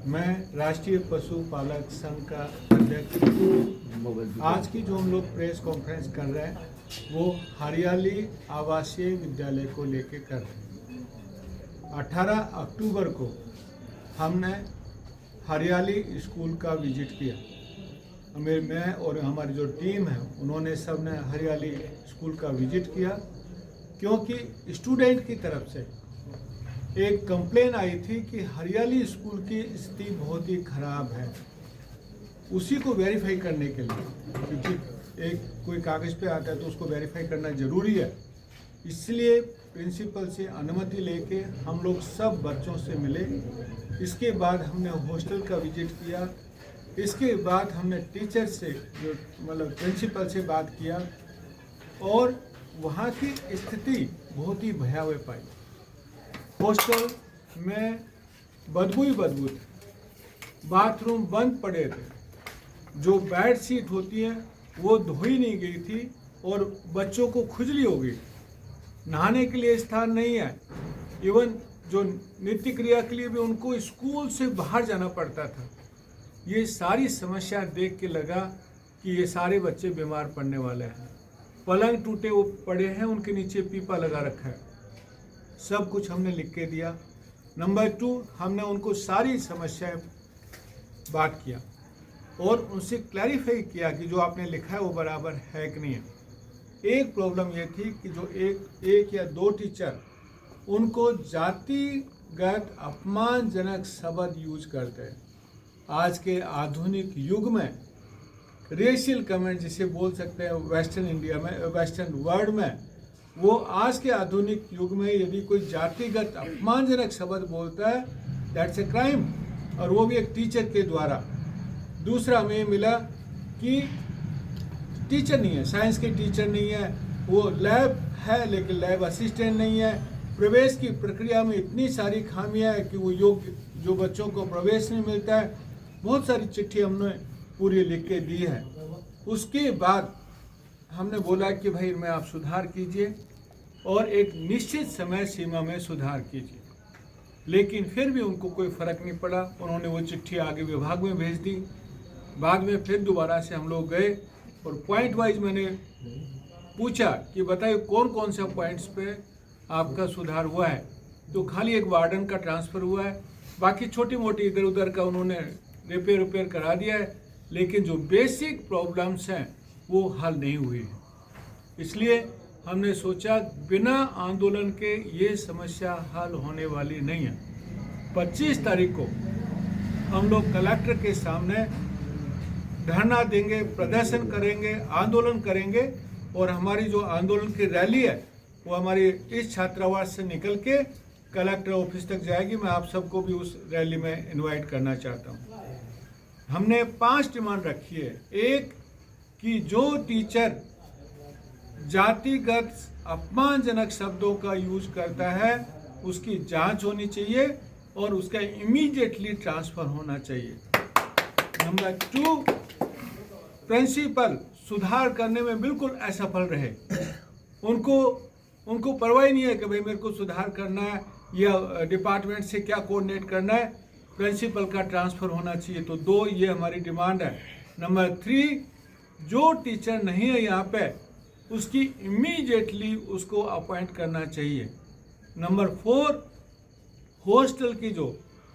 मैं राष्ट्रीय पशुपालक संघ का अध्यक्ष हूँ। आज की जो हम लोग प्रेस कॉन्फ्रेंस कर रहे हैं वो हरियाली आवासीय विद्यालय को लेके कर रहे हैं। 18 अक्टूबर को हमने हरियाली स्कूल का विजिट किया। मैं और हमारी जो टीम है उन्होंने सब ने हरियाली स्कूल का विजिट किया, क्योंकि स्टूडेंट की तरफ से एक कंप्लेन आई थी कि हरियाली स्कूल की स्थिति बहुत ही खराब है। उसी को वेरीफाई करने के लिए, क्योंकि एक कोई कागज़ पे आता है तो उसको वेरीफाई करना ज़रूरी है, इसलिए प्रिंसिपल से अनुमति लेके हम लोग सब बच्चों से मिले। इसके बाद हमने हॉस्टल का विजिट किया। इसके बाद हमने टीचर से जो प्रिंसिपल से बात किया और वहाँ की स्थिति बहुत ही भयावह पाई। हॉस्टल में बदबू ही बदबू थी, बाथरूम बंद पड़े थे, जो बेड शीट होती है वो धोई नहीं गई थी और बच्चों को खुजली हो गई। नहाने के लिए स्थान नहीं है, इवन जो नित्य क्रिया के लिए भी उनको स्कूल से बाहर जाना पड़ता था। ये सारी समस्या देख के लगा कि ये सारे बच्चे बीमार पड़ने वाले हैं। पलंग टूटे वो पड़े हैं, उनके नीचे पीपा लगा रखा है। सब कुछ हमने लिख के दिया। नंबर 2, हमने उनको सारी समस्याएं बात किया और उनसे क्लैरिफाई किया कि जो आपने लिखा है वो बराबर है कि नहीं है। एक प्रॉब्लम ये थी कि जो एक या दो टीचर उनको जातिगत अपमानजनक शब्द यूज करते हैं। आज के आधुनिक युग में रेशियल कमेंट जिसे बोल सकते हैं वेस्टर्न इंडिया में, वेस्टर्न वर्ल्ड में, वो आज के आधुनिक युग में यदि कोई जातिगत अपमानजनक शब्द बोलता है दैट्स ए क्राइम, और वो भी एक टीचर के द्वारा। दूसरा हमें मिला कि टीचर नहीं है, साइंस के टीचर नहीं है, वो लैब है लेकिन लैब असिस्टेंट नहीं है। प्रवेश की प्रक्रिया में इतनी सारी खामियां हैं कि वो योग्य जो बच्चों को प्रवेश नहीं मिलता है। बहुत सारी चिट्ठी हमने पूरी लिख के दी है। उसके बाद हमने बोला कि भाई मैं आप सुधार कीजिए और एक निश्चित समय सीमा में सुधार कीजिए, लेकिन फिर भी उनको कोई फ़र्क नहीं पड़ा। उन्होंने वो चिट्ठी आगे विभाग में भेज दी। बाद में फिर दोबारा से हम लोग गए और पॉइंट वाइज मैंने पूछा कि बताइए कौन कौन सा पॉइंट्स पे आपका सुधार हुआ है। तो खाली एक वार्डन का ट्रांसफ़र हुआ है, बाकी छोटी मोटी इधर उधर का उन्होंने रिपेयर करा दिया है, लेकिन जो बेसिक प्रॉब्लम्स हैं वो हल नहीं हुई है। इसलिए हमने सोचा बिना आंदोलन के ये समस्या हल होने वाली नहीं है। 25 तारीख को हम लोग कलेक्टर के सामने धरना देंगे, प्रदर्शन करेंगे, आंदोलन करेंगे और हमारी जो आंदोलन की रैली है वो हमारी इस छात्रावास से निकल के कलेक्टर ऑफिस तक जाएगी। मैं आप सबको भी उस रैली में इनवाइट करना चाहता हूँ। हमने 5 डिमांड रखी है। एक कि जो टीचर जातिगत अपमानजनक शब्दों का यूज करता है उसकी जांच होनी चाहिए और उसका इमीडिएटली ट्रांसफ़र होना चाहिए। नंबर 2, प्रिंसिपल सुधार करने में बिल्कुल असफल रहे। उनको परवाह नहीं है कि भाई मेरे को सुधार करना है या डिपार्टमेंट से क्या कोऑर्डिनेट करना है, प्रिंसिपल का ट्रांसफ़र होना चाहिए। तो 2 ये हमारी डिमांड है। नंबर 3, जो टीचर नहीं है यहाँ पे उसकी इमीडिएटली उसको अपॉइंट करना चाहिए। नंबर 4, हॉस्टल की जो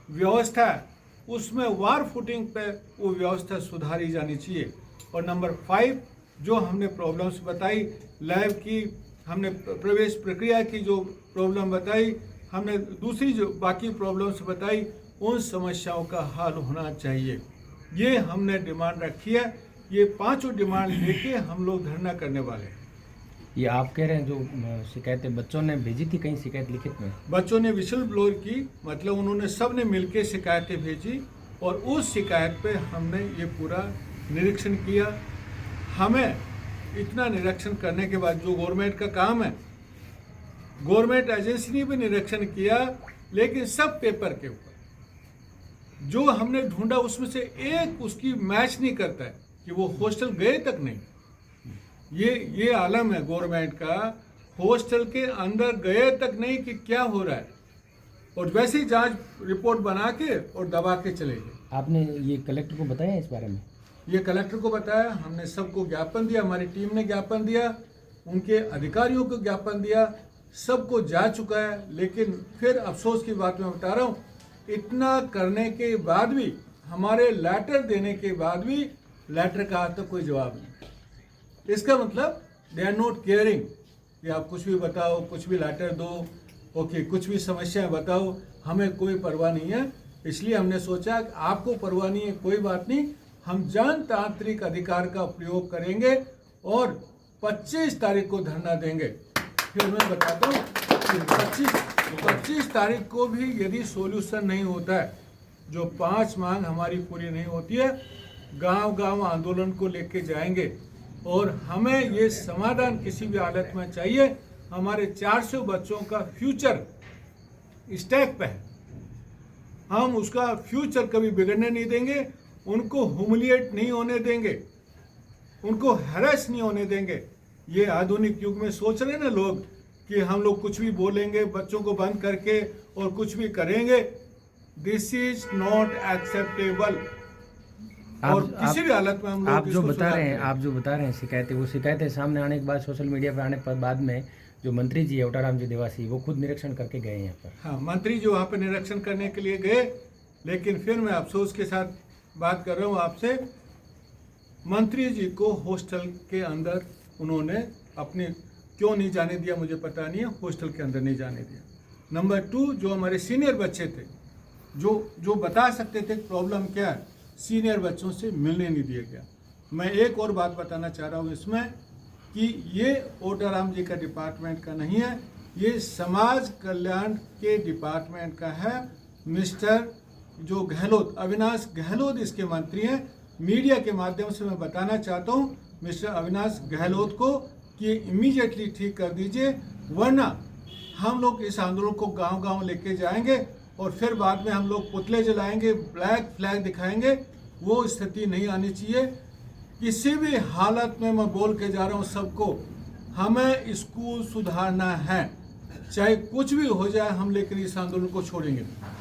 व्यवस्था है उसमें वार फुटिंग पे वो व्यवस्था सुधारी जानी चाहिए। और नंबर 5, जो हमने प्रॉब्लम्स बताई, लैब की, हमने प्रवेश प्रक्रिया की जो प्रॉब्लम बताई, हमने दूसरी जो बाकी प्रॉब्लम्स बताई, उन समस्याओं का हल होना चाहिए। ये हमने डिमांड रखी है। ये 5 डिमांड लेके हम लोग धरना करने वाले हैं। ये आप कह रहे हैं जो शिकायतें बच्चों ने भेजी थी, कहीं शिकायत लिखित में? बच्चों ने विशल ब्लोर की, मतलब उन्होंने सब ने मिलकर शिकायतें भेजी और उस शिकायत पे हमने ये पूरा निरीक्षण किया। हमें इतना निरीक्षण करने के बाद जो गवर्नमेंट का काम है, गवर्नमेंट एजेंसी ने भी निरीक्षण किया, लेकिन सब पेपर के ऊपर जो हमने ढूंढा उसमें से एक उसकी मैच नहीं करता है कि वो हॉस्टल गए तक नहीं। ये आलम है गवर्नमेंट का, हॉस्टल के अंदर गए तक नहीं कि क्या हो रहा है। और वैसे ही जांच रिपोर्ट बना के और दबा के चले गए। आपने ये कलेक्टर को बताया इस बारे में? ये कलेक्टर को बताया, हमने सबको ज्ञापन दिया, हमारी टीम ने ज्ञापन दिया, उनके अधिकारियों को ज्ञापन दिया, सबको जा चुका है। लेकिन फिर अफसोस की बात मैं बता रहा हूँ, इतना करने के बाद भी, हमारे लेटर देने के बाद भी लेटर का आज तक कोई जवाब नहीं। इसका मतलब दे आर नॉट केयरिंग कि आप कुछ भी बताओ, कुछ भी लेटर दो, ओके, कुछ भी समस्याएं बताओ, हमें कोई परवाह नहीं है। इसलिए हमने सोचा कि आपको परवाह नहीं है, कोई बात नहीं, हम जनतांत्रिक अधिकार का प्रयोग करेंगे और 25 तारीख को धरना देंगे। फिर मैं बताता हूँ कि 25 तारीख को भी यदि सॉल्यूशन नहीं होता है, जो 5 मांग हमारी पूरी नहीं होती है, गांव-गांव आंदोलन को लेके जाएंगे और हमें ये समाधान किसी भी हालत में चाहिए। हमारे 400 बच्चों का फ्यूचर स्टैक पे है, हम उसका फ्यूचर कभी बिगड़ने नहीं देंगे, उनको ह्यूमिलिएट नहीं होने देंगे, उनको हैरेस नहीं होने देंगे। ये आधुनिक युग में सोच रहे ना लोग कि हम लोग कुछ भी बोलेंगे, बच्चों को बंद करके और कुछ भी करेंगे, दिस इज नॉट एक्सेप्टेबल। और किसी भी हालत में हम लोग आप जो बता रहे हैं शिकायतें, वो शिकायतें सामने आने के बाद, सोशल मीडिया पर आने के बाद में जो मंत्री जी है ओटाराम जी देवासी, वो खुद निरीक्षण करके गए यहाँ पर। हाँ, मंत्री जी वहाँ पर निरीक्षण करने के लिए गए, लेकिन फिर मैं अफसोस के साथ बात कर रहा हूँ आपसे, मंत्री जी को हॉस्टल के अंदर उन्होंने अपने क्यों नहीं जाने दिया मुझे पता नहीं है, हॉस्टल के अंदर नहीं जाने दिया। नंबर 2, जो हमारे सीनियर बच्चे थे, जो बता सकते थे प्रॉब्लम क्या है, सीनियर बच्चों से मिलने नहीं दिया गया। मैं एक और बात बताना चाह रहा हूँ इसमें कि ये ओटाराम जी का डिपार्टमेंट का नहीं है, ये समाज कल्याण के डिपार्टमेंट का है। मिस्टर जो गहलोत, अविनाश गहलोत इसके मंत्री हैं। मीडिया के माध्यम से मैं बताना चाहता हूँ मिस्टर अविनाश गहलोत को कि इमीडिएटली ठीक कर दीजिए, वरना हम लोग इस आंदोलन को गांव-गांव लेके जाएंगे और फिर बाद में हम लोग पुतले जलाएंगे, ब्लैक फ्लैग दिखाएंगे। वो स्थिति नहीं आनी चाहिए। किसी भी हालत में मैं बोल के जा रहा हूँ सबको, हमें स्कूल सुधारना है, चाहे कुछ भी हो जाए हम, लेकिन इस आंदोलन को छोड़ेंगे नहीं।